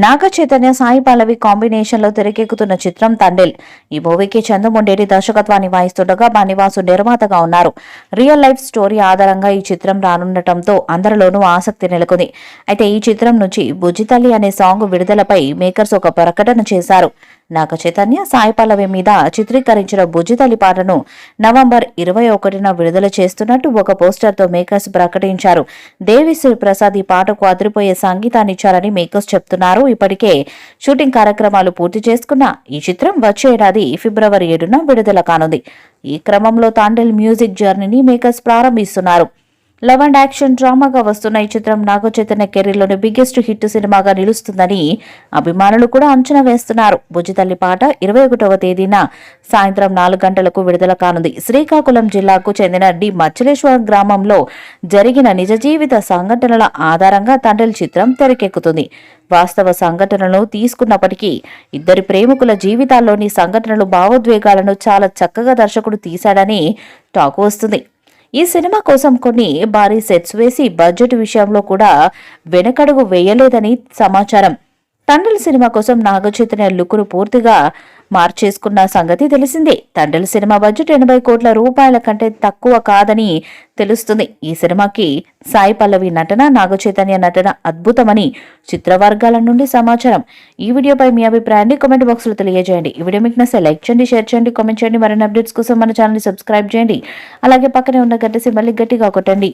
Naga Chaitanya Sai Pallavi combination లో తెరకెక్కుతున్న చిత్రం తండేల్. ఈ మూవీకి చందుముండేటి దర్శకత్వాన్ని వహిస్తుండగా బనివాసు నిర్మాతగా ఉన్నారు. రియల్ లైఫ్ స్టోరీ ఆధారంగా ఈ చిత్రం రానుండటంతో అందరిలోనూ ఆసక్తి నెలకొంది. అయితే ఈ చిత్రం నుంచి బుజ్జితల్లి అనే సాంగ్ విడుదలపై మేకర్స్ ఒక ప్రకటన చేశారు. నాగ చైతన్య సాయి పల్లవి మీద చిత్రీకరించిన బుజ్జితల్లి పాటను నవంబర్ 21న విడుదల చేస్తున్నట్టు ఒక పోస్టర్తో మేకర్స్ ప్రకటించారు. దేవిశ్రీ ప్రసాద్ ఈ పాటకు అదిరిపోయే సంగీతాన్నిచ్చారని మేకర్స్ చెప్తున్నారు. ఇప్పటికే షూటింగ్ కార్యక్రమాలు పూర్తి చేసుకున్న ఈ చిత్రం వచ్చే ఏడాది ఫిబ్రవరి 7న విడుదల కానుంది. ఈ క్రమంలో తాండేల్ మ్యూజిక్ జర్నీని మేకర్స్ ప్రారంభిస్తున్నారు. లవ్ అండ్ యాక్షన్ డ్రామాగా వస్తున్న ఈ చిత్రం నాగ చైతన్య కెరీర్లోని బిగ్గెస్ట్ హిట్ సినిమాగా నిలుస్తుందని అభిమానులు కూడా అంచనా వేస్తున్నారు. బుజ్జితల్లి పాట 21వ తేదీన సాయంత్రం 4 గంటలకు విడుదల కానుంది. శ్రీకాకుళం జిల్లాకు చెందిన డి మచ్చలేశ్వరం గ్రామంలో జరిగిన నిజ జీవిత సంఘటనల ఆధారంగా తండ్రి చిత్రం తెరకెక్కుతుంది. వాస్తవ సంఘటనలను తీసుకున్నప్పటికీ ఇద్దరి ప్రేమికుల జీవితాల్లోని సంఘటనలు భావోద్వేగాలను చాలా చక్కగా దర్శకుడు తీశాడని టాక్ వస్తుంది. ఈ సినిమా కోసం కొన్ని భారీ సెట్స్ వేసి బడ్జెట్ విషయంలో కూడా వెనకడుగు వేయలేదని సమాచారం. తండ్రి సినిమా కోసం నాగ చైతన్య లుక్ను పూర్తిగా మార్చేసుకున్న సంగతి తెలిసిందే. తండ్రి సినిమా బడ్జెట్ 80 కోట్ల రూపాయల కంటే తక్కువ కాదని తెలుస్తుంది. ఈ సినిమాకి సాయి పల్లవి నటన, నాగ చైతన్య నటన అద్భుతమని చిత్రవర్గాల నుండి సమాచారం. ఈ వీడియోపై మీ అభిప్రాయాన్ని కామెంట్ బాక్స్ లో తెలియజేయండి. ఈ వీడియో మీకు నచ్చితే లైక్ చేయండి, షేర్ చేయండి, కామెంట్ చేయండి. మరిన్ని అప్డేట్స్ కోసం మన ఛానల్ ని సబ్స్క్రైబ్ చేయండి. అలాగే పక్కనే ఉన్న గంట సింబల్ ని గట్టిగా కొట్టండి.